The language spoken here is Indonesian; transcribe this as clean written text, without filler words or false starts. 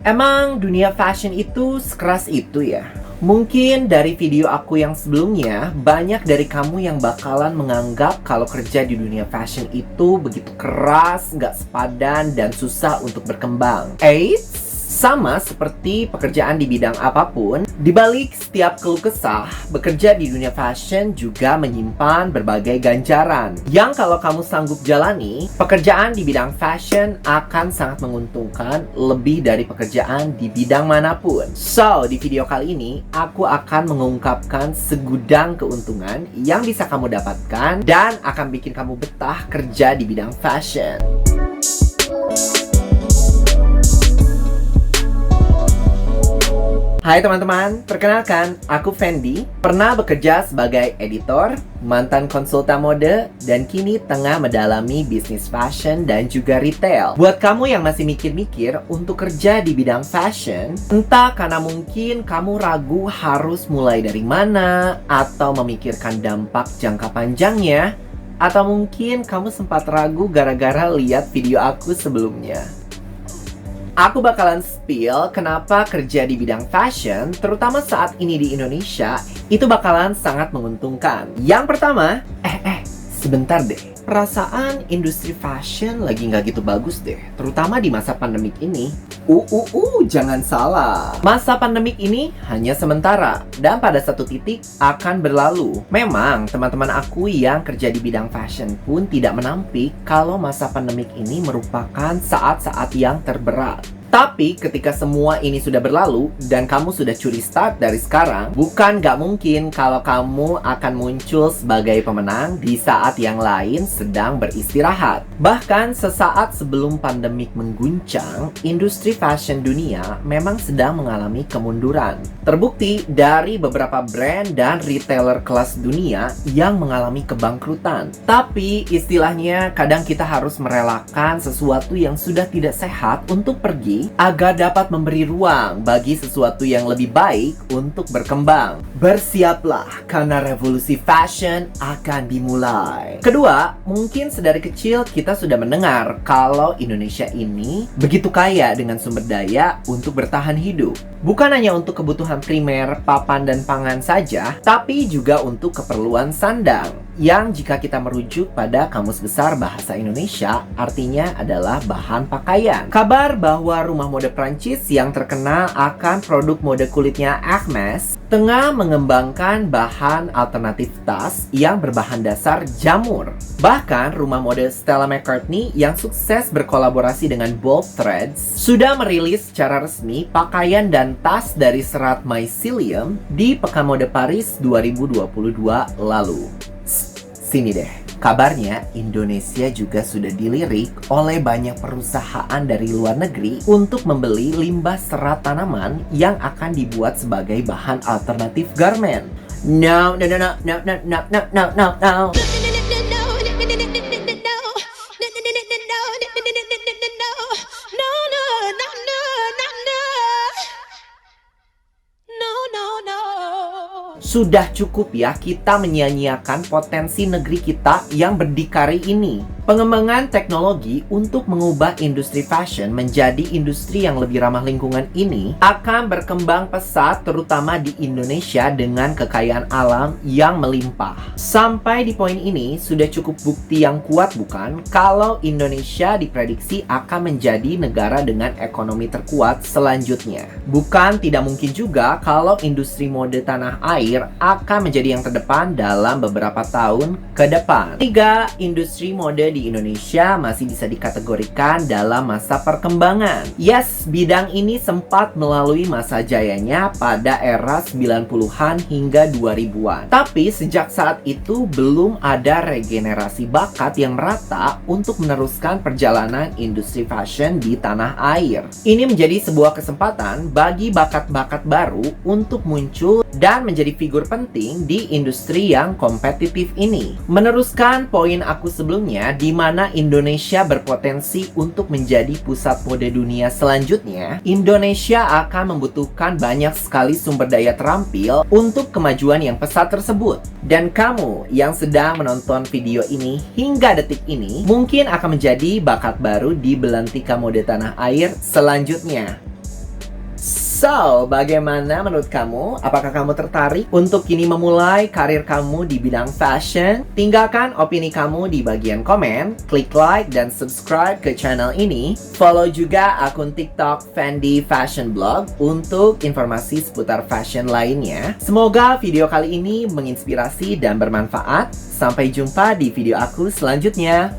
Emang dunia fashion itu sekeras itu ya? Mungkin dari video aku yang sebelumnya, banyak dari kamu yang bakalan menganggap kalau kerja di dunia fashion itu begitu keras, nggak sepadan, dan susah untuk berkembang. Eits, sama seperti pekerjaan di bidang apapun, di balik setiap keluh kesah, bekerja di dunia fashion juga menyimpan berbagai ganjaran. Yang kalau kamu sanggup jalani, pekerjaan di bidang fashion akan sangat menguntungkan lebih dari pekerjaan di bidang manapun. So, di video kali ini, aku akan mengungkapkan segudang keuntungan yang bisa kamu dapatkan dan akan bikin kamu betah kerja di bidang fashion. Hai teman-teman, perkenalkan, aku Fendi, pernah bekerja sebagai editor, mantan konsultan mode, dan kini tengah mendalami bisnis fashion dan juga retail. Buat kamu yang masih mikir-mikir untuk kerja di bidang fashion, entah karena mungkin kamu ragu harus mulai dari mana, atau memikirkan dampak jangka panjangnya, atau mungkin kamu sempat ragu gara-gara lihat video aku sebelumnya. Aku bakalan spill kenapa kerja di bidang fashion, terutama saat ini di Indonesia, itu bakalan sangat menguntungkan. Yang pertama, sebentar deh. Perasaan industri fashion lagi nggak gitu bagus deh, terutama di masa pandemik ini. Jangan salah. Masa pandemik ini hanya sementara dan pada satu titik akan berlalu. Memang teman-teman aku yang kerja di bidang fashion pun tidak menampik kalau masa pandemik ini merupakan saat-saat yang terberat. Tapi ketika semua ini sudah berlalu dan kamu sudah curi start dari sekarang, bukan gak mungkin kalau kamu akan muncul sebagai pemenang di saat yang lain sedang beristirahat. Bahkan sesaat sebelum pandemik mengguncang, industri fashion dunia memang sedang mengalami kemunduran. Terbukti dari beberapa brand dan retailer kelas dunia yang mengalami kebangkrutan. Tapi istilahnya kadang kita harus merelakan sesuatu yang sudah tidak sehat untuk pergi agar dapat memberi ruang bagi sesuatu yang lebih baik untuk berkembang. Bersiaplah karena revolusi fashion akan dimulai. Kedua, mungkin sedari kecil kita sudah mendengar kalau Indonesia ini begitu kaya dengan sumber daya untuk bertahan hidup. Bukan hanya untuk kebutuhan primer, papan dan pangan saja, tapi juga untuk keperluan sandang. Yang jika kita merujuk pada Kamus Besar Bahasa Indonesia, artinya adalah bahan pakaian. Kabar bahwa rumah mode Prancis yang terkenal akan produk mode kulitnya Hermès tengah mengembangkan bahan alternatif tas yang berbahan dasar jamur. Bahkan rumah mode Stella McCartney yang sukses berkolaborasi dengan Bold Threads sudah merilis secara resmi pakaian dan tas dari serat mycelium di Pekan Mode Paris 2022 lalu. Sini deh, kabarnya Indonesia juga sudah dilirik oleh banyak perusahaan dari luar negeri untuk membeli limbah serat tanaman yang akan dibuat sebagai bahan alternatif garment. No. Sudah cukup ya kita menyia-nyiakan potensi negeri kita yang berdikari ini. Pengembangan teknologi untuk mengubah industri fashion menjadi industri yang lebih ramah lingkungan ini akan berkembang pesat terutama di Indonesia dengan kekayaan alam yang melimpah. Sampai di poin ini sudah cukup bukti yang kuat bukan kalau Indonesia diprediksi akan menjadi negara dengan ekonomi terkuat selanjutnya. Bukan tidak mungkin juga kalau industri mode tanah air akan menjadi yang terdepan dalam beberapa tahun ke depan. 3. Industri mode di Indonesia masih bisa dikategorikan dalam masa perkembangan. Yes, bidang ini sempat melalui masa jayanya pada era 90-an hingga 2000-an. Tapi sejak saat itu belum ada regenerasi bakat yang merata untuk meneruskan perjalanan industri fashion di tanah air. Ini menjadi sebuah kesempatan bagi bakat-bakat baru untuk muncul dan menjadi figur penting di industri yang kompetitif ini. Meneruskan poin aku sebelumnya di mana Indonesia berpotensi untuk menjadi pusat mode dunia selanjutnya, Indonesia akan membutuhkan banyak sekali sumber daya terampil untuk kemajuan yang pesat tersebut. Dan kamu yang sedang menonton video ini hingga detik ini mungkin akan menjadi bakat baru di belantika mode tanah air selanjutnya. So, bagaimana menurut kamu? Apakah kamu tertarik untuk kini memulai karir kamu di bidang fashion? Tinggalkan opini kamu di bagian komen, klik like dan subscribe ke channel ini. Follow juga akun TikTok Fendi Fashion Blog untuk informasi seputar fashion lainnya. Semoga video kali ini menginspirasi dan bermanfaat. Sampai jumpa di video aku selanjutnya.